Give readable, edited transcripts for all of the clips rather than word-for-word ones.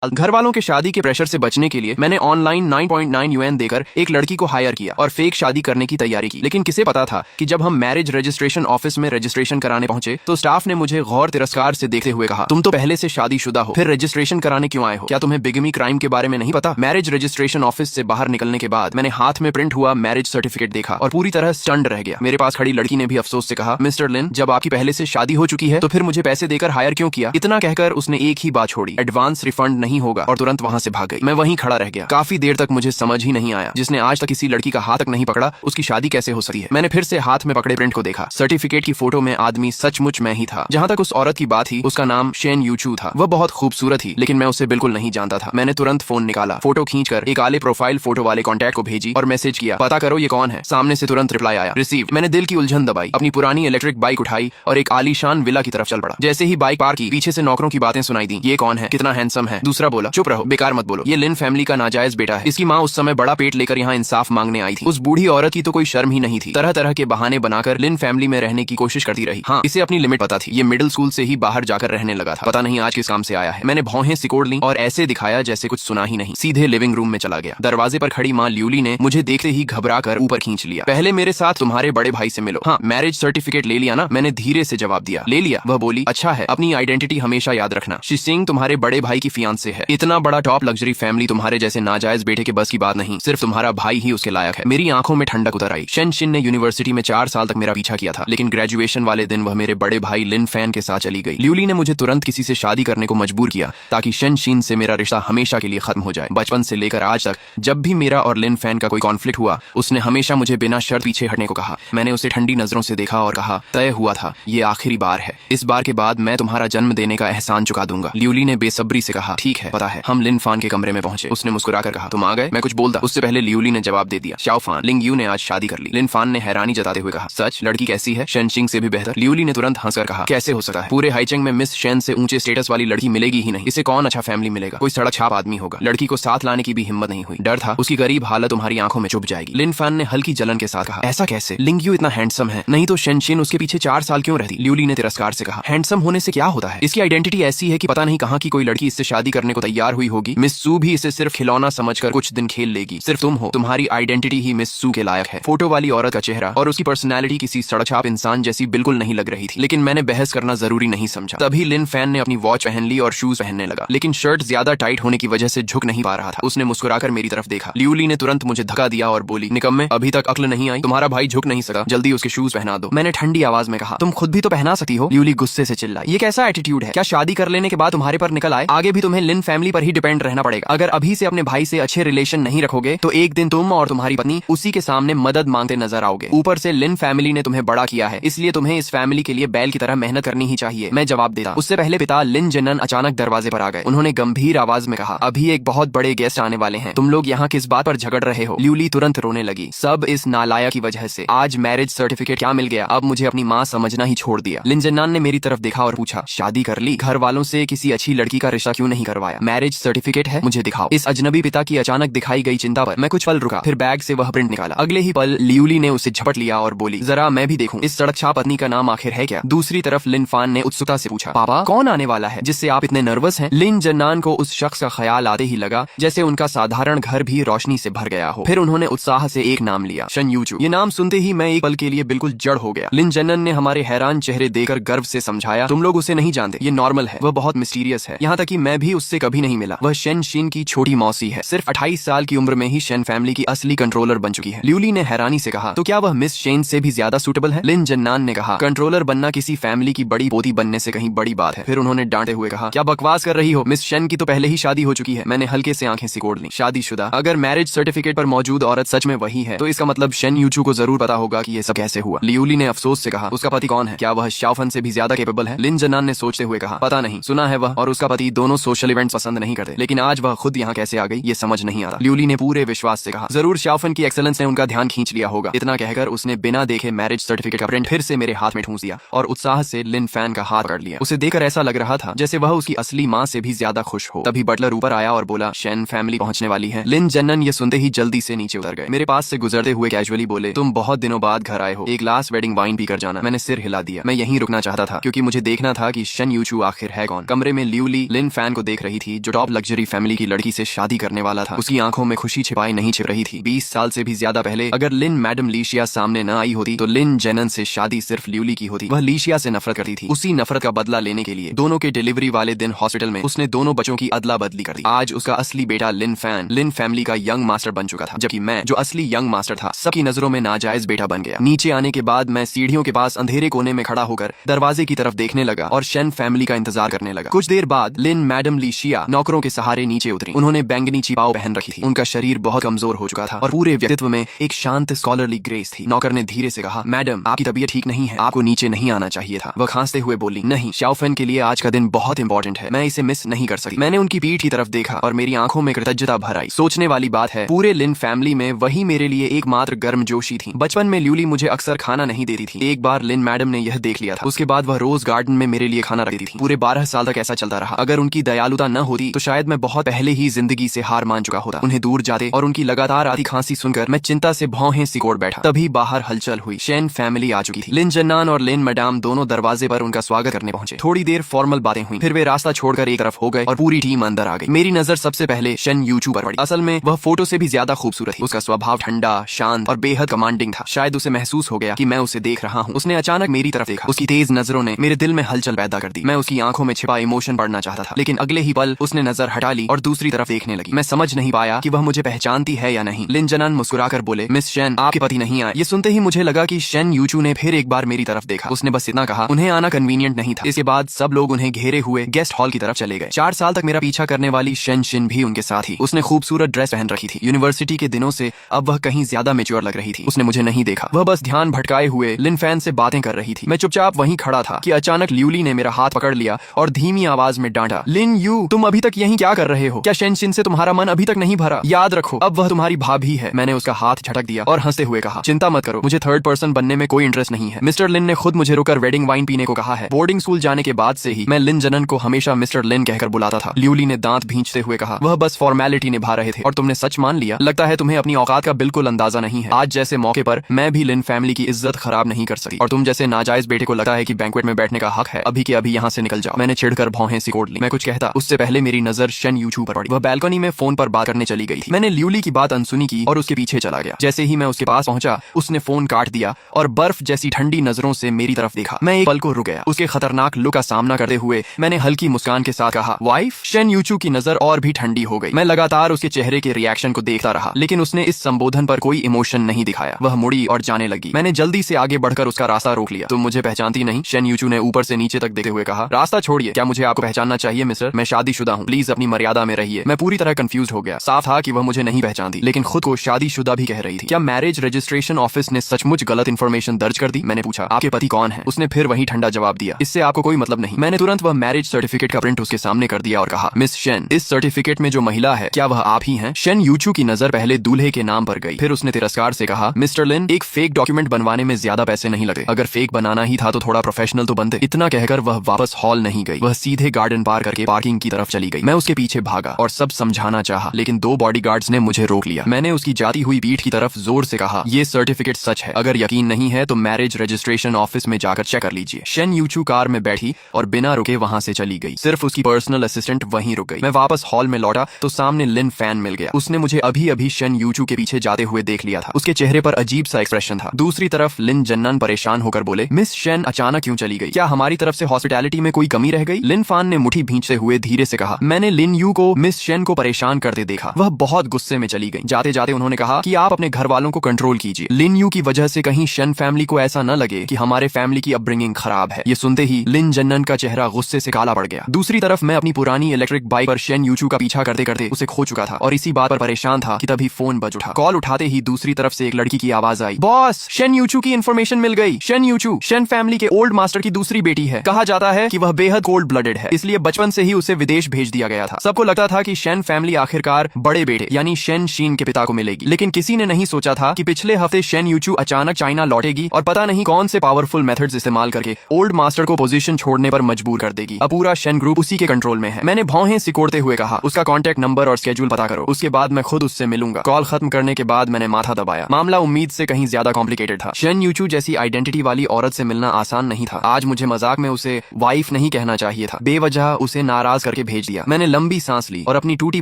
घर वालों के शादी के प्रेशर से बचने के लिए मैंने ऑनलाइन 9.9 यूएन देकर एक लड़की को हायर किया और फेक शादी करने की तैयारी की। लेकिन किसे पता था कि जब हम मैरिज रजिस्ट्रेशन ऑफिस में रजिस्ट्रेशन कराने पहुंचे तो स्टाफ ने मुझे गौर तिरस्कार से देखते हुए कहा, तुम तो पहले से शादीशुदा हो, फिर रजिस्ट्रेशन कराने क्यों आए हो? क्या तुम्हें बिगमी क्राइम के बारे में नहीं पता? मैरिज रजिस्ट्रेशन ऑफिस से बाहर निकलने के बाद मैंने हाथ में प्रिंट हुआ मैरिज सर्टिफिकेट देखा और पूरी तरह स्टन्ड रह गया। मेरे पास खड़ी लड़की ने भी अफसोस से कहा, मिस्टर लिन, जब आपकी पहले से शादी हो चुकी है तो फिर मुझे पैसे देकर हायर क्यों किया? इतना कहकर उसने एक ही बात छोड़ी, एडवांस रिफंड नहीं होगा, और तुरंत वहां से भाग गई। मैं वहीं खड़ा रह गया। काफी देर तक मुझे समझ ही नहीं आया, जिसने आज तक किसी लड़की का हाथ तक नहीं पकड़ा उसकी शादी कैसे हो सकती है। मैंने फिर से हाथ में पकड़े प्रिंट को देखा। सर्टिफिकेट की फोटो में आदमी सचमुच मैं ही था। जहां तक उस औरत की बात थी, उसका नाम शेन यूचू था। वह बहुत खूबसूरत थी, लेकिन मैं उसे बिल्कुल नहीं जानता था। मैंने तुरंत फोन निकाला, फोटो खींचकर एक आले प्रोफाइल फोटो वाले कॉन्टैक्ट को भेजी और मैसेज किया, पता करो ये कौन है। सामने से तुरंत रिप्लाई आया, रिसीव्ड। मैंने दिल की उलझन दबाई, अपनी पुरानी इलेक्ट्रिक बाइक उठाई और एक आलीशान विला की तरफ चल पड़ा। जैसे ही बाइक पार्क की, पीछे से नौकरों की बातें सुनाई दी, ये कौन है, कितना हैंडसम है। दूसरा बोला, चुप रहो, बेकार मत बोलो, ये लिन फैमिली का नाजायज बेटा है। इसकी माँ उस समय बड़ा पेट लेकर यहाँ इंसाफ मांगने आई थी। उस बूढ़ी औरत की तो कोई शर्म ही नहीं थी। तरह तरह के बहाने बनाकर लिन फैमिली में रहने की कोशिश करती रही। हाँ, इसे अपनी लिमिट पता थी। ये मिडिल स्कूल से ही बाहर जाकर रहने लगा था। पता नहीं आज किस काम से आया है। मैंने भौहें सिकोड़ ली और ऐसे दिखाया जैसे कुछ सुना ही नहीं। सीधे लिविंग रूम में चला गया। दरवाजे पर खड़ी माँ ल्यूली ने मुझे देखते ही घबरा कर ऊपर खींच लिया। पहले मेरे साथ तुम्हारे बड़े भाई से मिलो। हाँ, मैरिज सर्टिफिकेट ले लिया ना? मैंने धीरे से जवाब दिया, ले लिया। वह बोली, अच्छा है, अपनी आइडेंटिटी हमेशा याद रखना। शी सिंह तुम्हारे बड़े भाई की फियांसे है। इतना बड़ा टॉप लग्जरी फैमिली तुम्हारे जैसे नाजायज बेटे के बस की बात नहीं। सिर्फ तुम्हारा भाई ही उसके लायक है। मेरी आंखों में ठंडक उतर आई। शेन शिन ने यूनिवर्सिटी में 4 साल तक मेरा पीछा किया था, लेकिन ग्रेजुएशन वाले दिन वह मेरे बड़े भाई लिन फैन के साथ चली गई। ल्यूली ने मुझे तुरंत किसी से शादी करने को मजबूर किया ताकि शेन शिन से मेरा रिश्ता हमेशा के लिए खत्म हो जाए। बचपन से लेकर आज तक जब भी मेरा और लिन फैन का कोई कॉन्फ्लिक्ट हुआ, उसने हमेशा मुझे बिना शर्त पीछे हटने को कहा। मैंने उसे ठंडी नजरों से देखा और कहा, तय हुआ था, ये आखिरी बार है। इस बार के बाद मैं तुम्हारा जन्म देने का एहसान चुका दूंगा। ल्यूली ने बेसब्री से कहा, ठीक है, पता है। हम लिन फान के कमरे में पहुंचे। उसने मुस्कुराकर कहा, तुम आ गए? मैं कुछ बोलता उससे पहले ल्यूली ने जवाब दे दिया, शाओ फान, लिंग यू ने आज शादी कर ली। लिन फान ने हैरानी जताते हुए कहा, सच? लड़की कैसी है? शेन शिंग से भी बेहतर। ल्यूली ने तुरंत हंसकर कहा, कैसे हो सकता है? पूरे हाईचेंग में मिस शेन से ऊंचे स्टेटस वाली लड़की मिलेगी ही नहीं। इसे कौन अच्छा फैमिली मिलेगा? कोई सड़क छाप आदमी होगा। लड़की को साथ लाने की भी हिम्मत नहीं हुई। डर था उसकी गरीब हालत तुम्हारी आंखों में चुभ जाएगी। लिन फान ने हल्की जलन के साथ कहा, ऐसा कैसे? लिंग यू इतना हैंडसम है, नहीं तो शेन शिन उसके पीछे 4 साल क्यों रहती? ल्यूली ने तिरस्कार से कहा, हैंडसम होने से क्या होता है? इसकी आइडेंटिटी ऐसी है कि पता नहीं कहाँ की कोई लड़की इससे शादी करने को तैयार हुई होगी। मिस सू भी इसे सिर्फ खिलौना समझकर कुछ दिन खेल लेगी। सिर्फ तुम हो, तुम्हारी आइडेंटिटी ही मिस सू के लायक है। फोटो वाली औरत का चेहरा और उसकी पर्सनैलिटी किसी सड़क छाप इंसान जैसी बिल्कुल नहीं लग रही थी, लेकिन मैंने बहस करना जरूरी नहीं समझा। तभी लिन फैन ने अपनी वॉच पहन ली और शूज पहनने लगा, लेकिन शर्ट ज्यादा टाइट होने की वजह से झुक नहीं पा रहा था। उसने मुस्कुराकर मेरी तरफ देखा। ल्यूली ने तुरंत मुझे धक्का दिया और बोली, निकम्मे, अभी तक अक्ल नहीं आई? तुम्हारा भाई झुक नहीं सका, जल्दी उसके शूज पहना दो। मैंने ठंडी आवाज में कहा, तुम खुद भी तो पहना सकती हो। ल्यूली गुस्से से चिल्लाई, ये कैसा एटीट्यूड है? क्या शादी कर लेने के बाद तुम्हारे पर निकल आए? आगे भी तुम्हें लिन फैमिली पर ही डिपेंड रहना पड़ेगा। अगर अभी से अपने भाई से अच्छे रिलेशन नहीं रखोगे तो एक दिन तुम और तुम्हारी पत्नी उसी के सामने मदद मांगते नजर आओगे। ऊपर से लिन फैमिली ने तुम्हें बड़ा किया है, इसलिए तुम्हें इस फैमिली के लिए बैल की तरह मेहनत करनी ही चाहिए। मैं जवाब देता। उससे पहले पिता लिन जनन अचानक दरवाजे पर आ गए। उन्होंने गंभीर आवाज में कहा, अभी एक बहुत बड़े गेस्ट आने वाले हैं। तुम लोग यहाँ किस बात पर झगड़ रहे हो? ल्यूली तुरंत रोने लगी। सब इस नालायक की वजह से। आज मैरिज सर्टिफिकेट क्या मिल गया? अब मुझे अपनी माँ समझना ही छोड़ दिया। लिन जनन ने मेरी तरफ देखा और पूछा, शादी कर ली? घर वालों से किसी अच्छी लड़की का रिश्ता क्यों नहीं करवाया? मैरिज सर्टिफिकेट है, मुझे दिखाओ। इस अजनबी पिता की अचानक दिखाई गई चिंता पर मैं कुछ पल रुका, फिर बैग से वह प्रिंट निकाला। अगले ही पल ल्यूली ने उसे झपट लिया और बोली, जरा मैं भी देखूं, इस सड़क छाप पत्नी का नाम आखिर है क्या? दूसरी तरफ लिन फान ने उत्सुकता से पूछा, पापा, कौन आने वाला है जिससे आप इतने नर्वस हैं? लिन जन्नान को उस शख्स का ख्याल आते ही लगा जैसे उनका साधारण घर भी रोशनी से भर गया हो। फिर उन्होंने उत्साह से एक नाम लिया, शेन यूचू। ये नाम सुनते ही मैं एक पल के लिए बिल्कुल जड़ हो गया। लिन जन्नन ने हमारे हैरान चेहरे देखकर गर्व से समझाया, तुम लोग उसे नहीं जानते, ये नॉर्मल है, वह बहुत मिस्टीरियस है। यहाँ तक कि मैं भी उससे कभी नहीं मिला। वह शेन शिन की छोटी मौसी है। सिर्फ 28 साल की उम्र में ही शेन फैमिली की असली कंट्रोलर बन चुकी है। ल्यूली ने हैरानी से कहा, तो क्या वह मिस शेन से भी ज्यादा सूटेबल है? लिन जन्नान ने कहा, कंट्रोलर बनना किसी फैमिली की बड़ी पोती बनने से कहीं बड़ी बात है। फिर उन्होंने डांटे हुए कहा, क्या बकवास कर रही हो? मिस शेन की तो पहले ही शादी हो चुकी है। मैंने हल्के से आंखें सिकोड़ ली। शादीशुदा? अगर मैरिज सर्टिफिकेट पर मौजूद औरत सच में वही है तो इसका मतलब शेन यूचू को जरूर पता होगा कि ये सब कैसे हुआ। ल्यूली ने अफसोस से कहा, उसका पति कौन है? क्या वह शाओफन से भी ज्यादा केपेबल है? लिन जन्नान ने सोचते हुए कहा, पता नहीं, सुना है वह और उसका पति दोनों सोशल इवेंट्स पसंद नहीं करते, लेकिन आज वह खुद यहाँ कैसे आ गई ये समझ नहीं आता। ल्यूली ने पूरे विश्वास से कहा, जरूर शाओफन की एक्सेलेंस ने उनका ध्यान खींच लिया होगा। इतना कहकर उसने बिना देखे मैरिज सर्टिफिकेट का प्रिंट फिर से मेरे हाथ में ठूंस दिया और उत्साह से लिन फैन का हाथ पकड़ लिया। उसे देखकर ऐसा लग रहा था जैसे वह उसकी असली माँ से भी ज्यादा खुश हो। तभी बटलर ऊपर आया और बोला, शेन फैमिली पहुंचने वाली है। लिन जन्नन ये सुनते ही जल्दी से नीचे उतर गए। मेरे पास से गुजरते हुए कैजुअली बोले, तुम बहुत दिनों बाद घर आए हो, एक ग्लास वेडिंग वाइन पीकर जाना। मैंने सिर हिला दिया। मैं यहीं रुकना चाहता था क्योंकि मुझे देखना था कि शेन यूचू आखिर है कौन। कमरे में ल्यूली लिन फैन को देख रही रही थी जो टॉप लग्जरी फैमिली की लड़की से शादी करने वाला था। उसकी आंखों में खुशी छिपाई नहीं छिप रही थी। 20 साल से भी ज्यादा पहले अगर लिन मैडम लीशिया सामने न आई होती तो लिन जेनन से शादी सिर्फ ल्यूली की होती। वह लीशिया से नफरत करती थी। उसी नफरत का बदला लेने के लिए दोनों के डिलीवरी वाले दिन हॉस्पिटल में उसने दोनों बच्चों की अदला बदली कर दी। आज उसका असली बेटा लिन फैन लिन फैमिली का यंग मास्टर बन चुका था, जबकि मैं जो असली यंग मास्टर था सबकी नजरों में नाजायज बेटा बन गया। नीचे आने के बाद मैं सीढ़ियों के पास अंधेरे कोने में खड़ा होकर दरवाजे की तरफ देखने लगा और शेन फैमिली का इंतजार करने लगा। कुछ देर बाद लिन मैडम लीशिया नौकरों के सहारे नीचे उतरी। उन्होंने बैंगनी चिपाव पहन रखी थी। उनका शरीर बहुत कमजोर हो चुका था और पूरे व्यक्तित्व में एक शांत स्कॉलरली ग्रेस थी। नौकर ने धीरे से कहा, मैडम आपकी तबीयत ठीक नहीं है, आपको नीचे नहीं आना चाहिए था। वह खांसते हुए बोली, नहीं, शाओफेन के लिए आज का दिन बहुत इंपॉर्टेंट है, मैं इसे मिस नहीं कर सकती। मैंने उनकी पीठ की तरफ देखा और मेरी आंखों में कृतज्ञता भर आई। सोचने वाली बात है, पूरे लिन फैमिली में वही मेरे लिए एकमात्र गर्मजोशी थी। बचपन में ल्यूली मुझे अक्सर खाना नहीं देती थी। एक बार लिन मैडम ने यह देख लिया था। उसके बाद वह रोज गार्डन में मेरे लिए खाना रखती थी। पूरे 12 साल तक ऐसा चलता रहा। अगर उनकी दयालुता न होती तो शायद मैं बहुत पहले ही जिंदगी से हार मान चुका होता। उन्हें दूर जाते और उनकी लगातार आती खांसी सुनकर मैं चिंता से भौहें सिकोड़ बैठा। तभी बाहर हलचल हुई। शेन फैमिली आ चुकी थी। लिन जन्नान और लिन मैडम दोनों दरवाजे पर उनका स्वागत करने पहुंचे। थोड़ी देर फॉर्मल बातें हुई, फिर वे रास्ता छोड़कर एक तरफ हो गए और पूरी टीम अंदर आ गई। मेरी नजर सबसे पहले शेन यूचू पर पड़ी। असल में वह फोटो से भी ज्यादा खूबसूरत थी। उसका स्वभाव ठंडा, शांत और बेहद कमांडिंग था। शायद उसे महसूस हो गया कि मैं उसे देख रहा हूँ। उसने अचानक मेरी तरफ देखा। उसकी तेज नजरों ने मेरे दिल में हलचल पैदा कर दी। मैं उसकी आंखों में छिपा इमोशन पढ़ना चाहता था, लेकिन अगले ही पल उसने नजर हटा ली और दूसरी तरफ देखने लगी। मैं समझ नहीं पाया कि वह मुझे पहचानती है या नहीं। लिन जनान मुस्कुराकर बोले, मिस शेन, आपके पति नहीं आए। ये सुनते ही मुझे लगा कि शेन यूचू ने फिर एक बार मेरी तरफ देखा। उसने बस इतना कहा, उन्हें आना कन्वीनियंट नहीं था। इसके बाद सब लोग उन्हें घेरे हुए गेस्ट हॉल की तरफ चले गए। 4 साल तक मेरा पीछा करने वाली शेन शिन भी उनके साथ ही। उसने खूबसूरत ड्रेस पहन रखी थी। यूनिवर्सिटी के दिनों से अब वह कहीं ज्यादा मेच्योर लग रही थी। उसने मुझे नहीं देखा। वह बस ध्यान भटकाए हुए लिन फैन से बातें कर रही थी। मैं चुपचाप वहीं खड़ा था कि अचानक ल्यूली ने मेरा हाथ पकड़ लिया और धीमी आवाज में डांटा, लिन यू, तुम अभी तक यहीं क्या कर रहे हो? क्या शेन शिन से तुम्हारा मन अभी तक नहीं भरा? याद रखो, अब वह तुम्हारी भाभी है। मैंने उसका हाथ झटक दिया और हंसते हुए कहा, चिंता मत करो, मुझे थर्ड पर्सन बनने में कोई इंटरेस्ट नहीं है। मिस्टर लिन ने खुद मुझे रुकर वेडिंग वाइन पीने को कहा है। बोर्डिंग स्कूल जाने के बाद से ही मैं लिन जनन को हमेशा मिस्टर लिन कहकर बुलाता था। ल्यूली ने दांत भींचते हुए कहा, वह बस फॉर्मेलिटी निभा रहे थे और तुमने सच मान लिया। लगता है तुम्हें अपनी औकात का बिल्कुल अंदाजा नहीं है। आज जैसे मौके पर मैं भी लिन फैमिली की इज्जत खराब नहीं कर सकती और तुम जैसे नाजायज बेटे को लगता है कि बैंक्वेट में बैठने का हक है। अभी के अभी यहाँ से निकल जाओ। मैंने छिड़कर भौहें सिकोड़ ली। मैं कुछ कहता उससे पहले मेरी नजर शेन यूचू पर पड़ी। वह बालकनी में फोन पर बात करने चली गई थी। मैंने ल्यूली की बात अनसुनी की और उसके पीछे चला गया। जैसे ही मैं उसके पास पहुंचा, उसने फोन काट दिया और बर्फ जैसी ठंडी नजरों से मेरी तरफ देखा। मैं एक पल को रुक गया। उसके खतरनाक लुक का सामना करते हुए मैंने हल्की मुस्कान के साथ कहा, वाइफ? शेन यूचू की नजर और भी ठंडी हो गई। मैं लगातार उसके चेहरे के रिएक्शन को देखता रहा, लेकिन उसने इस संबोधन पर कोई इमोशन नहीं दिखाया। वह मुड़ी और जाने लगी। मैंने जल्दी से आगे बढ़कर उसका रास्ता रोक लिया। तुम मुझे पहचानती नहीं? शेन यूचू ने ऊपर से नीचे तक देखते हुए कहा। रास्ता छोड़िए, क्या मुझे आपको पहचानना चाहिए मिस्टर? मैं शादीशुदा हूँ, प्लीज अपनी मर्यादा में रहिए। मैं पूरी तरह कंफ्यूज हो गया। साफ था कि वह मुझे नहीं पहचानती, लेकिन खुद को शादीशुदा भी कह रही थी। क्या मैरिज रजिस्ट्रेशन ऑफिस ने सचमुच गलत इन्फॉर्मेशन दर्ज कर दी? मैंने पूछा, आपके पति कौन है? उसने फिर वही ठंडा जवाब दिया, इससे आपको कोई मतलब नहीं। मैंने तुरंत वह मैरिज सर्टिफिकेट का प्रिंट उसके सामने कर दिया और कहा, मिस शेन, इस सर्टिफिकेट में जो महिला है, क्या वह आप ही हैं? शेन यूचू की नजर पहले दूल्हे के नाम पर गई, फिर उसने तिरस्कार से कहा, मिस्टर लिन, एक फेक डॉक्यूमेंट बनवाने में ज्यादा पैसे नहीं लगे। अगर फेक बनाना ही था तो थोड़ा प्रोफेशनल तो बनते। इतना कहकर वह वापस हॉल नहीं गई। वह सीधे गार्डन पार करके पार्किंग की तरफ चली गई। मैं उसके पीछे भागा और सब समझाना चाहा, लेकिन 2 बॉडीगार्ड्स ने मुझे रोक लिया। मैंने उसकी जाती हुई पीठ की तरफ जोर से कहा, ये सर्टिफिकेट सच है। अगर यकीन नहीं है तो मैरिज रजिस्ट्रेशन ऑफिस में जाकर चेक कर लीजिए। शेन यूचू कार में बैठी और बिना रुके वहां से चली गई। सिर्फ उसकी पर्सनल असिस्टेंट वहीं रुक गई। मैं वापस हॉल में लौटा तो सामने लिन फैन मिल गया। उसने मुझे अभी अभी शेन यूचू के पीछे जाते हुए देख लिया था। उसके चेहरे पर अजीब सा एक्सप्रेशन था। दूसरी तरफ लिन जन्नन परेशान होकर बोले, मिस शेन अचानक क्यों चली गई? क्या हमारी तरफ से हॉस्पिटैलिटी में कोई कमी रह गई? लिन फैन ने मुट्ठी भींचते हुए धीरे से कहा, मैंने लिन यू को मिस शेन को परेशान करते देखा। वह बहुत गुस्से में चली गई। जाते जाते उन्होंने कहा कि आप अपने घर वालों को कंट्रोल कीजिए। लिन यू की वजह से कहीं शेन फैमिली को ऐसा न लगे कि हमारे फैमिली की अपब्रिंगिंग खराब है। ये सुनते ही लिन जन्नन का चेहरा गुस्से से काला पड़ गया। दूसरी तरफ मैं अपनी पुरानी इलेक्ट्रिक बाइक पर शेन यूचू का पीछा करते करते उसे खो चुका था और इसी बात पर परेशान था कि तभी फोन बज उठा। कॉल उठाते ही दूसरी तरफ से एक लड़की की आवाज आई, बॉस, शेन यूचू की इन्फॉर्मेशन मिल गई। शेन यूचू शेन फैमिली के ओल्ड मास्टर की दूसरी बेटी है। कहा जाता है कि वह बेहद कोल्ड ब्लडेड है, इसलिए बचपन से ही उसे विदेश भेज दिया गया था। सबको लगता था कि शेन फैमिली आखिरकार बड़े बेटे यानी शेन शीन के पिता को मिलेगी, लेकिन किसी ने नहीं सोचा था कि पिछले हफ्ते शेन यूचू अचानक चाइना लौटेगी और पता नहीं कौन से पावरफुल मेथड्स इस्तेमाल करके ओल्ड मास्टर को पोजीशन छोड़ने पर मजबूर कर देगी। अब पूरा शेन ग्रुप उसी के कंट्रोल में है। मैंने भौहें सिकोड़ते हुए कहा, उसका कांटेक्ट नंबर और स्केड्यूल पता करो, उसके बाद मैं खुद उससे मिलूंगा। कॉल खत्म करने के बाद मैंने माथा दबाया। मामला उम्मीद से कहीं ज्यादा कॉम्प्लिकेटेड था। शेन यूचू जैसी आइडेंटिटी वाली औरत से मिलना आसान नहीं था। आज मुझे मजाक में उसे वाइफ नहीं कहना चाहिए था। बेवजह उसे नाराज करके के भेज दिया। मैंने लंबी सांस ली और अपनी टूटी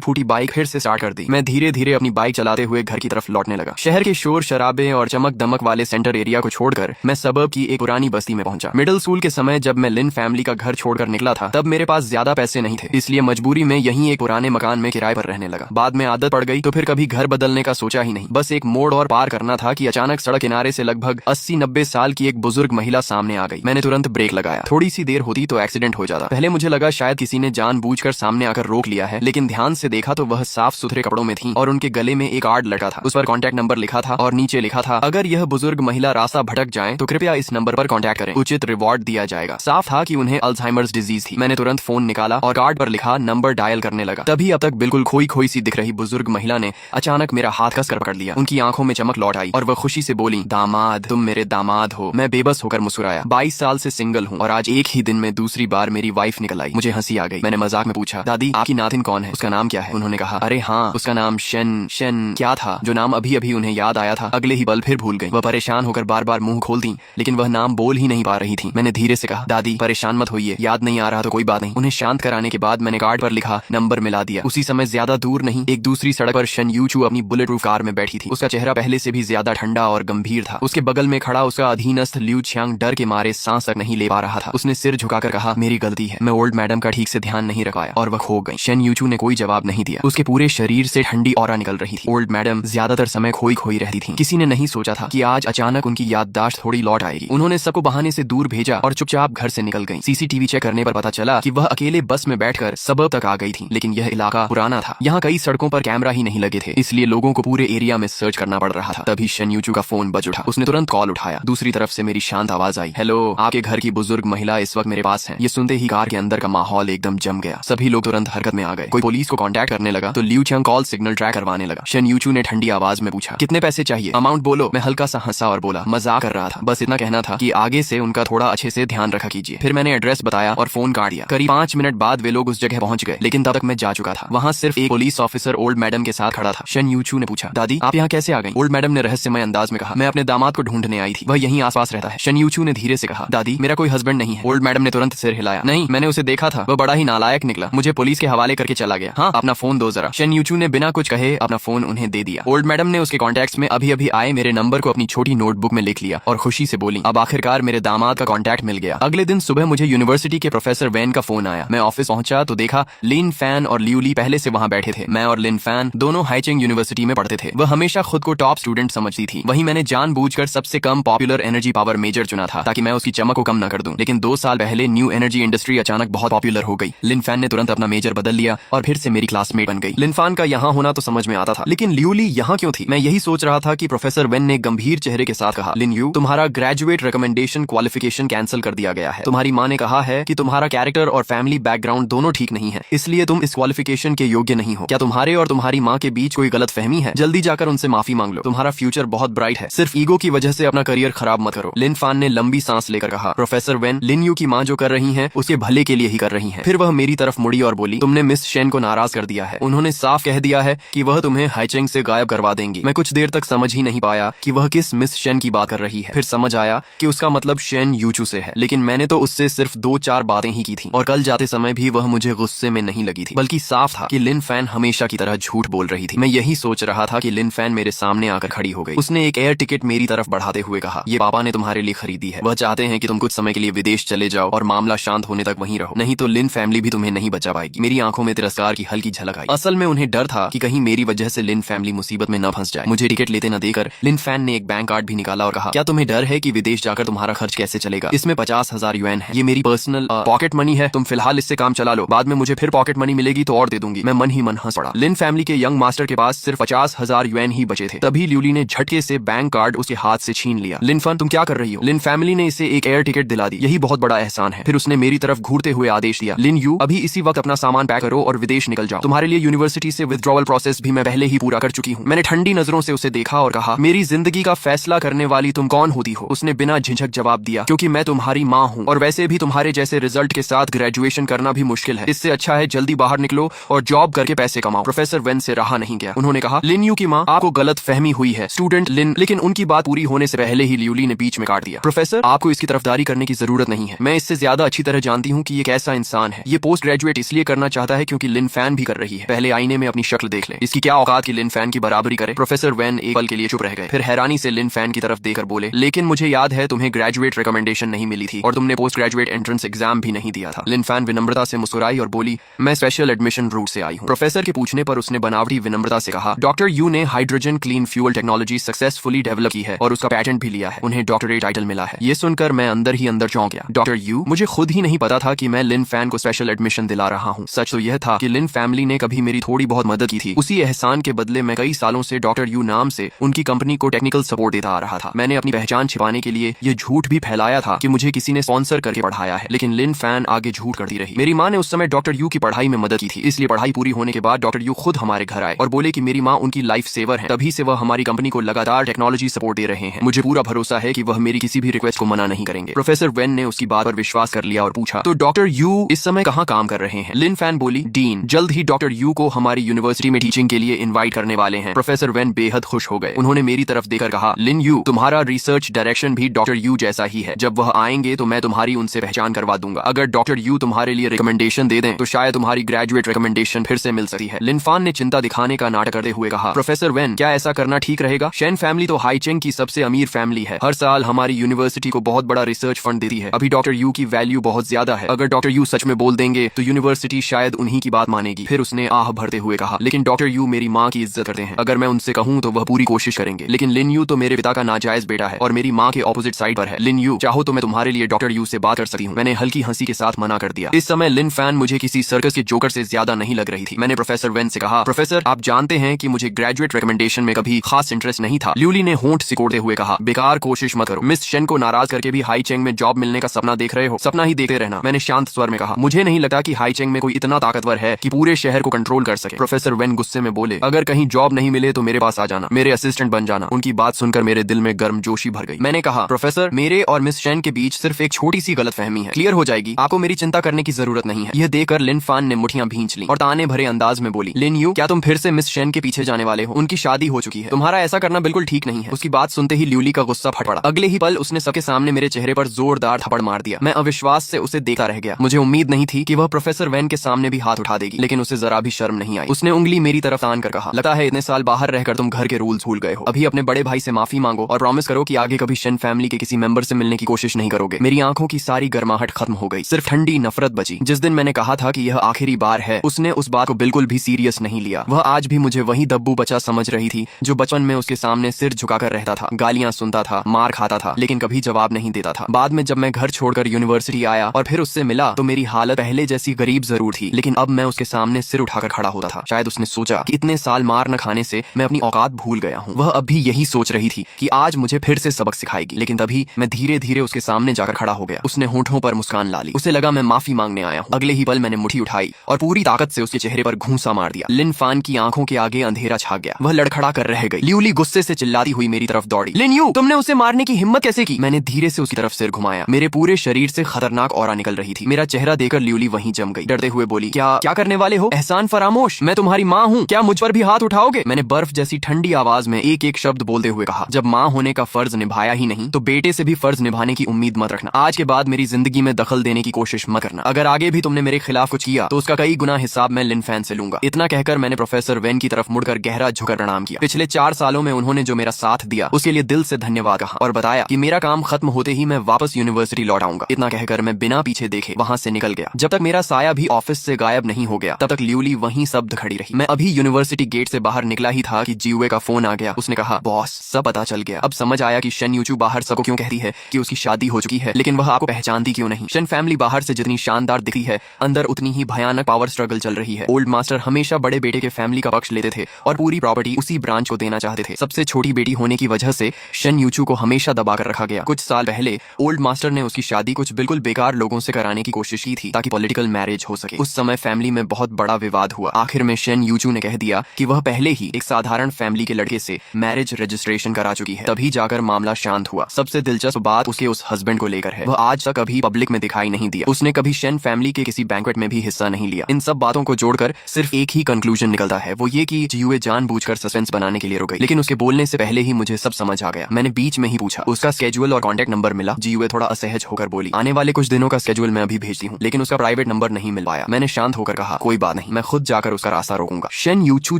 फूटी बाइक फिर से स्टार्ट कर दी। मैं धीरे धीरे अपनी बाइक चलाते हुए घर की तरफ लौटने लगा। शहर के शोर शराबे और चमक दमक वाले सेंटर एरिया को छोड़कर मैं सबर्ब की एक पुरानी बस्ती में पहुंचा। मिडिल स्कूल के समय जब मैं लिन फैमिली का घर छोड़कर निकला था तब मेरे पास ज्यादा पैसे नहीं थे, इसलिए मजबूरी में यहीं एक पुराने मकान में किराए पर रहने लगा। बाद में आदत पड़ गई तो फिर कभी घर बदलने का सोचा ही नहीं। बस एक मोड़ और पार करना था कि अचानक सड़क किनारे से लगभग 80-90 साल की एक बुजुर्ग महिला सामने आ गई। मैंने तुरंत ब्रेक लगाया। थोड़ी सी देर होती तो एक्सीडेंट हो जाता। पहले मुझे लगा शायद किसी ने जानबूझकर सामने आकर रोक लिया है, लेकिन ध्यान से देखा तो वह साफ सुथरे कपड़ों में थी और उनके गले में एक कार्ड लटका था। उस पर कॉन्टैक्ट नंबर लिखा था और नीचे लिखा था, अगर यह बुजुर्ग महिला रास्ता भटक जाए तो कृपया इस नंबर पर कॉन्टैक्ट करें, उचित रिवॉर्ड दिया जाएगा। साफ था कि उन्हें अल्जाइमर्स डिजीज थी। मैंने तुरंत फोन निकाला और कार्ड पर लिखा नंबर डायल करने लगा। तभी अब तक बिल्कुल खोई खोई सी दिख रही बुजुर्ग महिला ने अचानक मेरा हाथ कसकर पकड़ लिया। उनकी आंखों में चमक लौट आई और वह खुशी से बोली, दामाद, तुम मेरे दामाद हो। मैं बेबस होकर मुस्कुराया। 22 साल से सिंगल हूँ और आज एक ही दिन में दूसरी बार मेरी वाइफ निकल आई। मुझे हंसी आ गई। मैंने मजाक में पूछा, दादी आपकी नातिन कौन है, उसका नाम क्या है? उन्होंने कहा, अरे हाँ, उसका नाम शन शन क्या था, जो नाम अभी अभी उन्हें याद आया था अगले ही पल फिर भूल गई। वह परेशान होकर बार बार मुंह खोलती लेकिन वह नाम बोल ही नहीं पा रही थी। मैंने धीरे से कहा, दादी परेशान मत होइए, याद नहीं आ रहा तो कोई बात नहीं। उन्हें शांत कराने के बाद मैंने कार्ड पर लिखा नंबर मिला दिया। उसी समय ज्यादा दूर नहीं, एक दूसरी सड़क पर शन यूचू अपनी बुलेट प्रूफ कार में बैठी थी। उसका चेहरा पहले से भी ज्यादा ठंडा और गंभीर था। उसके बगल में खड़ा उसका अधीनस्थ लिu छियांग डर के मारे सांस तक नहीं ले पा रहा था। उसने सिर झुकाकर कहा, मेरी गलती है, मैं ओल्ड मैडम का ठीक से ध्यान नहीं रख पाया, और वह खो गई। शन यूचू ने कोई जवाब नहीं दिया। उसके पूरे शरीर से ठंडी ऑरा निकल रही थी। ओल्ड मैडम ज्यादातर समय खोई खोई रहती थी। किसी ने नहीं सोचा था कि आज अचानक उनकी याददाश्त थोड़ी लौट आएगी। उन्होंने सबको बहाने से दूर भेजा और चुपचाप घर से निकल गई। सीसीटीवी चेक करने पर पता चला कि वह अकेले बस में बैठकर सबर्ब तक आ गई थी, लेकिन यह इलाका पुराना था। यहाँ कई सड़कों पर कैमरा ही नहीं लगे थे, इसलिए लोगों को पूरे एरिया में सर्च करना पड़ रहा था। तभी शन यूचू का फोन बज उठा। उसने तुरंत कॉल उठाया। दूसरी तरफ से मेरी शांत आवाज आई, हेलो, आपके घर की बुजुर्ग महिला इस वक्त मेरे पास है। ये सुनते ही कार के अंदर का माहौल एकदम जम गया। सभी लोग तुरंत हरकत में आ गए। कोई पुलिस को कांटेक्ट करने लगा तो लिu छियांग कॉल सिग्नल ट्रैक करवाने लगा। शन यूचू ने ठंडी आवाज में पूछा, कितने पैसे चाहिए, अमाउंट बोलो। मैं हल्का सा हंसा और बोला, मजाक कर रहा था, बस इतना कहना था कि आगे से उनका थोड़ा अच्छे से ध्यान रखा कीजिए। फिर मैंने एड्रेस बताया और फोन काट दिया। करीब 5 मिनट बाद वे लोग उस जगह पहुंच गए, लेकिन तब तक मैं जा चुका था। वहाँ सिर्फ एक पुलिस ऑफिसर ओल्ड मैडम के साथ खड़ा था। शन यूचू ने पूछा, दादी आप यहाँ कैसे आ गई? ओल्ड मैडम ने रहस्यमय अंदाज में कहा, मैं अपने दामाद को ढूंढने आई थी, वह यहीं आसपास रहता है। शन यूचू ने धीरे से कहा, दादी मेरा कोई हस्बैंड नहीं है। ओल्ड मैडम ने तुरंत सिर हिलाया, नहीं, मैंने उसे देखा था, वह बड़ा ही नालायक निकला, मुझे पुलिस के हवाले करके चला गया। हाँ, अपना फोन दो जरा। शन यूचू ने बिना कुछ कहे अपना फोन उन्हें दे दिया। ओल्ड मैडम ने उसके कॉन्टैक्ट्स में अभी अभी आए मेरे नंबर को अपनी छोटी नोटबुक में लिख लिया और खुशी से बोली, अब आखिरकार मेरे दामाद का कॉन्टैक्ट मिल गया। अगले दिन सुबह मुझे यूनिवर्सिटी के प्रोफेसर वैन का फोन आया। मैं ऑफिस पहुंचा तो देखा लिन फैन और लिu ली पहले से वहां बैठे थे। मैं और लिन फैन दोनों हाइचिंग यूनिवर्सिटी में पढ़ते थे। वह हमेशा खुद को टॉप स्टूडेंट समझती थी। वहीं मैंने जानबूझकर सबसे कम पॉपुलर एनर्जी पावर मेजर चुना था ताकि मैं उसकी चमक को कम न कर दूं। लेकिन 2 साल पहले न्यू एनर्जी इंडस्ट्री अचानक बहुत पॉपुलर हो गई। लिन फैन ने तुरंत अपना मेजर बदल लिया और फिर से मेरी क्लासमेट बन गई। लिन फैन का यहाँ होना तो समझ में आता था, लेकिन लिu ली यहाँ क्यों थी? मैं यही सोच रहा था कि प्रोफेसर वेन ने गंभीर चेहरे के साथ कहा, लिन यू, तुम्हारा ग्रेजुएट रिकमेंडेशन क्वालिफिकेशन कैंसिल कर दिया गया है। तुम्हारी माँ ने कहा है कि तुम्हारा कैरेक्टर और फैमिली बैकग्राउंड दोनों ठीक नहीं है, इसलिए तुम इस क्वालिफिकेशन के योग्य नहीं हो। क्या तुम्हारे और तुम्हारी माँ के बीच कोई गलत फहमी है? जल्दी जाकर उनसे माफी मांग लो। तुम्हारा फ्यूचर बहुत ब्राइट है, सिर्फ ईगो की वजह से अपना करियर खराब मत करो। लिन फैन ने लंबी सांस लेकर कहा, प्रोफेसर वेन, लिन यू की माँ जो कर रही है उसके भले के लिए ही कर रही है। फिर वह मेरी तरफ मुड़ी और बोली, तुमने मिस शेन को नाराज कर दिया है। उन्होंने साफ कह दिया है कि वह तुम्हें हाइचिंग से गायब करवा देंगी। मैं कुछ देर तक समझ ही नहीं पाया कि वह किस मिस शेन की बात कर रही है। फिर समझ आया कि उसका मतलब शेन यूचू से है, लेकिन मैंने तो उससे सिर्फ 2-4 बातें ही की थी और कल जाते समय भी वह मुझे गुस्से में नहीं लगी थी, बल्कि साफ था कि लिन फैन हमेशा की तरह झूठ बोल रही थी। मैं यही सोच रहा था कि लिन फैन मेरे सामने आकर खड़ी हो गई। उसने एक एयर टिकट मेरी तरफ बढ़ाते हुए कहा, ये पापा ने तुम्हारे लिए खरीदी है। वह चाहते हैं कि तुम कुछ समय के लिए विदेश चले जाओ और मामला शांत होने तक वहीं रहो, नहीं तो लिन फैमिली भी तुम्हें नहीं बचा पाएगी। मेरी आंखों में तिरस्कार की हल्की झलक आई। असल में उन्हें डर था कि कहीं मेरी वजह से लिन फैमिली मुसीबत में न फंस जाए। मुझे टिकट लेते न देकर लिन फैन ने एक बैंक कार्ड भी निकाला और कहा, क्या तुम्हें डर है कि विदेश जाकर तुम्हारा खर्च कैसे चलेगा? इसमें 50,000 युएन है। ये मेरी पर्सनल पॉकेट मनी है, तुम फिलहाल इससे काम चला लो, बाद में मुझे फिर पॉकेट मनी मिलेगी तो और दे दूंगी। मैं मन ही मन हंस पड़ा। लिन फैमिली के यंग मास्टर के पास सिर्फ 50,000 युएन ही बचे थे। तभी लिu ली ने झटके से बैंक कार्ड उसके हाथ से छीन लिया। लिन फैन, तुम क्या कर रही हो? लिन फैमिली ने इसे एक एयर टिकट दिला दी, यही बहुत बड़ा एहसान है। फिर उसने मेरी तरफ घूरते हुए आदेश दिया, लिन यू, अभी इसी वक्त अपना सामान पैक करो और विदेश निकल जाओ। तुम्हारे लिए यूनिवर्सिटी से विथड्रॉवल प्रोसेस भी मैं पहले ही पूरा कर चुकी हूँ। मैंने ठंडी नजरों से उसे देखा और कहा, मेरी जिंदगी का फैसला करने वाली तुम कौन होती हो? उसने बिना झिझक जवाब दिया, क्योंकि मैं तुम्हारी माँ हूँ और वैसे भी तुम्हारे जैसे रिजल्ट के साथ ग्रेजुएशन करना भी मुश्किल है। इससे अच्छा है जल्दी बाहर निकलो और जॉब करके पैसे कमाओ। प्रोफेसर वेन से रहा नहीं गया। उन्होंने कहा, लिन यू की माँ, आपको गलत फहमी हुई है, स्टूडेंट लिन। लेकिन उनकी बात पूरी होने से पहले ही लिu ली ने बीच में काट दिया। प्रोफेसर, आपको इसकी तरफदारी करने की जरूरत नहीं है। मैं इससे ज्यादा अच्छी तरह जानती हूँ कि ये कैसा इंसान है। ये पोस्ट ग्रेजुएट इसलिए करना चाहता है क्योंकि लिन फैन भी कर रही है। पहले आईने में अपनी शक्ल देख ले, इसकी क्या औकात की लिन फैन की बराबरी करे। प्रोफेसर वैन एक पल के लिए चुप रह गए, फिर हैरानी से लिन फैन की तरफ देकर बोले, लेकिन मुझे याद है तुम्हें ग्रेजुएट रिकमेंडेशन नहीं मिली थी और तुमने पोस्ट ग्रेजुएट एंट्रेंस एग्जाम भी नहीं दिया था। लिन फैन विनम्रता से मुस्कुराई और बोली, मैं स्पेशल एडमिशन रूट से आई हूँ। प्रोफेसर के पूछने पर उसने बनावटी विनम्रता से कहा, डॉक्टर यू ने hydrogen clean fuel technology successfully develop की है और उसका पैटेंट भी लिया है। उन्हें डॉक्टरेट टाइटल मिला है। ये सुनकर मैं अंदर ही अंदर चौंक गया। डॉक्टर यू, मुझे खुद ही नहीं पता था कि मैं लिन फैन को स्पेशल एडमिशन दिला रहा हूँ। सच तो यह था कि लिन फैमिली ने कभी मेरी थोड़ी बहुत मदद की थी। उसी एहसान के बदले मैं कई सालों से डॉक्टर यू नाम से उनकी कंपनी को टेक्निकल सपोर्ट देता आ रहा था। मैंने अपनी पहचान छिपाने के लिए ये झूठ भी फैलाया था कि मुझे किसी ने स्पॉन्सर करके पढ़ाया है, लेकिन लिन फैन आगे झूठ करती रही। मेरी माँ ने उस समय डॉक्टर यू की पढ़ाई में मदद की थी, इसलिए पढ़ाई पूरी होने के बाद डॉक्टर यू खुद हमारे घर आए और बोले कि मेरी माँ उनकी लाइफ सेवर है। तभी से वह हमारी कंपनी को लगातार टेक्नोलॉजी सपोर्ट दे रहे हैं। मुझे पूरा भरोसा है कि वह मेरी किसी भी रिक्वेस्ट को मना नहीं करेंगे। प्रोफेसर वेन ने उसकी बात पर विश्वास कर लिया और पूछा, तो डॉक्टर यू इस समय कहाँ काम कर रहे हैं? लिन फैन बोली, डीन जल्द ही डॉक्टर यू को हमारी यूनिवर्सिटी में टीचिंग के लिए इनवाइट करने वाले हैं। प्रोफेसर वेन बेहद खुश हो गए। उन्होंने मेरी तरफ देखकर कहा, लिन यू, तुम्हारा रिसर्च डायरेक्शन भी डॉक्टर यू जैसा ही है। जब वह आएंगे तो मैं तुम्हारी उनसे पहचान करवा दूंगा। अगर डॉक्टर यू तुम्हारे लिए रिकमेंडेशन दे दें तो शायद तुम्हारी ग्रेजुएट रिकमेंडेशन फिर से मिल सकती है। लिन फैन ने चिंता दिखाने का नाटक करते हुए कहा, प्रोफेसर वेन, क्या ऐसा करना ठीक रहेगा? शेन फैमिली तो हाईचेंग की सबसे अमीर फैमिली है। हर साल हमारी यूनिवर्सिटी को बहुत बड़ा रिसर्च फंड देती है। अभी डॉक्टर यू की वैल्यू बहुत ज्यादा है। अगर डॉक्टर यू सच में बोल देंगे तो यूनिवर्सिटी शायद उन्हीं की बात मानेगी। फिर उसने आह भरते हुए कहा, लेकिन डॉक्टर यू मेरी माँ की इज्जत करते हैं। अगर मैं उनसे कहूँ तो वह पूरी कोशिश करेंगे। लेकिन लिन यू तो मेरे पिता का नाजायज बेटा है और मेरी माँ के ऑपोजिट साइड पर है। लिन यू, चाहो तो मैं तुम्हारे लिए डॉक्टर यू से बात कर सकती हूँ। मैंने हल्की हंसी के साथ मना कर दिया। इस समय लिन फैन मुझे किसी सर्कस के जोकर से ज्यादा नहीं लग रही थी। मैंने प्रोफेसर वेन से कहा, प्रोफेसर, आप जानते हैं कि मुझे ग्रेजुएट रिकमेंडेशन में कभी खास इंटरेस्ट नहीं था। ल्यूली ने होंठ सिकोड़ते हुए कहा, बेकार कोशिश मत करो। मिस शेन को नाराज करके भी हाईचेंग में जॉब मिलने का सपना देख रहे हो? सपना ही देखते रहना। मैंने शांत स्वर में कहा, मुझे नहीं लगता कि हाईचेंग में कोई इतना ताकतवर है कि पूरे शहर को कंट्रोल कर सके। प्रोफेसर वेन गुस्से में बोले, अगर कहीं जॉब नहीं मिले तो मेरे पास आ जाना, मेरे असिस्टेंट बन जाना। उनकी बात सुनकर मेरे दिल में गर्मजोशी भर गई। मैंने कहा, प्रोफेसर, मेरे और मिस शेन के बीच सिर्फ एक छोटी सी गलतफहमी है, क्लियर हो जाएगी। आपको मेरी चिंता करने की जरूरत नहीं है। यह देखकर लिन फैन ने मुठियां भींच ली और ताने भरे अंदाज में बोली, लिन यू, क्या तुम फिर से मिस शेन के पीछे जाने वाले हो? उनकी शादी हो चुकी है। तुम्हारा ऐसा करना बिल्कुल ठीक नहीं है। उसकी बात सुनते ही ल्यूली का गुस्सा फट पड़ा। अगले ही पल उसने सबके सामने मेरे चेहरे पर जोरदार थप्पड़ मार दिया। मैं अविश्वास से उसे देखता रह गया। मुझे उम्मीद नहीं थी कि वह प्रोफेसर वेन के सामने भी हाथ उठा देगी, लेकिन उसे जरा भी शर्म नहीं आई। उसने उंगली मेरी तरफ तान कर कहा, लगता है इतने साल बाहर रहकर तुम घर के रूल्स भूल गए हो। अभी अपने बड़े भाई से माफी मांगो और प्रॉमिस करो कि आगे कभी शेन फैमिली के किसी मेंबर से मिलने की कोशिश नहीं करोगे। मेरी आंखों की सारी गर्माहट खत्म हो गई, सिर्फ ठंडी नफरत बची। जिस दिन मैंने कहा था कि यह आखिरी बार है, उसने उस बात को बिल्कुल भी सीरियस नहीं लिया। वह आज भी मुझे वही दब्बू बच्चा समझ रही थी जो बचपन में उसके सामने सिर झुकाकर रहता था, गालियां सुनता था, मार खाता था, लेकिन कभी जवाब नहीं देता था। बाद में जब मैं घर छोड़कर यूनिवर्सिटी आया और फिर उससे मिला तो मेरी हालत पहले जैसी गरीब जरूर थी, लेकिन अब मैं उसके सामने सिर उठाकर खड़ा होता था। शायद उसने सोचा कि इतने साल मार न खाने से मैं अपनी औकात भूल गया हूँ। वह अब भी यही सोच रही थी कि आज मुझे फिर से सबक सिखाएगी, लेकिन तभी मैं धीरे धीरे उसके सामने जाकर खड़ा हो गया। उसने होंठों पर मुस्कान ला ली। उसे लगा मैं माफी मांगने आया हूँ। अगले ही पल मैंने मुट्ठी उठाई और पूरी ताकत से उसके चेहरे पर घूंसा मार दिया। लिन फैन की आंखों के आगे अंधेरा छा गया। वह लड़खड़ा कर रह गई। ल्यूली गुस्से से चिल्लाती हुई मेरी तरफ दौड़ी, लिन यू, तुमने उसे मारने की हिम्मत कैसे की? मैंने धीरे से उसकी तरफ सिर घुमाया। मेरे पूरे शरीर से खतरनाक ऑरा निकल रही थी। मेरा चेहरा देखकर ल्यूली वहीं जम गई। डरते हुए बोली, क्या क्या करने वाले हो? एहसान फरामोश, मैं तुम्हारी माँ हूँ, क्या मुझ पर भी हाथ उठाओगे? मैंने बर्फ जैसी ठंडी आवाज में एक एक शब्द बोलते हुए कहा, जब माँ होने का फर्ज निभाया ही नहीं तो बेटे से भी फर्ज निभाने की उम्मीद मत रखना। आज के बाद मेरी जिंदगी में दखल देने की कोशिश मत करना। अगर आगे भी तुमने मेरे खिलाफ कुछ किया तो उसका कई गुना हिसाब मैं लिन फैन से लूंगा। इतना कहकर मैंने प्रोफेसर वेन की तरफ मुड़कर गहरा झुककर प्रणाम किया। पिछले 4 सालों में उन्होंने जो मेरा साथ दिया उसके लिए दिल से धन्यवाद कहा और बताया कि मेरा काम खत्म होते ही मैं वापस यूनिवर्सिटी लौट आऊंगा। इतना कहकर मैं बिना पीछे देखे वहां से निकल गया। जब तक मेरा साया भी ऑफिस से गायब नहीं हो गया तब तक ल्यूली वहीं शब्द खड़ी रही। मैं अभी यूनिवर्सिटी गेट से बाहर निकला ही था कि जीवे का फोन आ गया। उसने कहा, बॉस, सब पता चल गया। अब समझ आया कि शेन यूचू बाहर सबको क्यों कहती है कि उसकी शादी हो चुकी है, लेकिन वह आपको पहचानती क्यों नहीं। शेन फैमिली बाहर से जितनी शानदार दिखती है, अंदर उतनी ही भयानक पावर स्ट्रगल चल रही है। ओल्ड मास्टर हमेशा बड़े बेटे के फैमिली का पक्ष लेते थे और पूरी प्रॉपर्टी उसी ब्रांच को देना चाहते थे। सबसे छोटी बेटी होने की वजह से शेन यूचू को हमेशा दबाकर रखा गया। कुछ साल पहले ओल्ड मास्टर ने उसकी शादी कुछ बिल्कुल बेकार लोगों से कराने की कोशिश की थी ताकि पॉलिटिकल मैरिज हो सके। उस समय फैमिली में बहुत बड़ा विवाद हुआ। आखिर में शेन यूचू ने कह दिया कि वह पहले ही एक साधारण फैमिली के लड़के से मैरिज रजिस्ट्रेशन करा चुकी है। तभी जाकर मामला शांत हुआ। सबसे दिलचस्प बात उसके उस हस्बैंड को लेकर है। वह आज तक कभी पब्लिक में दिखाई नहीं दिया। उसने कभी शेन फैमिली के किसी बैंक्वेट में भी हिस्सा नहीं लिया। इन सब बातों को जोड़कर सिर्फ एक ही कंक्लूजन निकलता है, वो ये कि जीवे जानबूझकर सस्पेंस बनाने के लिए रुक गई। लेकिन उसके बोलने से पहले ही मुझे सब समझ आ गया। मैंने बीच में ही पूछा, उसका स्केड्यूल और कॉन्टैक्ट नंबर मिला? जीवे थोड़ा असहज होकर बोली, आने वाले कुछ दिनों का स्केड्यूल मैं अभी भेजती हूँ, लेकिन उसका प्राइवेट नंबर नहीं मिल पाया। मैंने शांत होकर कहा, कोई बात नहीं, मैं खुद जाकर उसका रास्ता रोकूंगा। शेन यूचू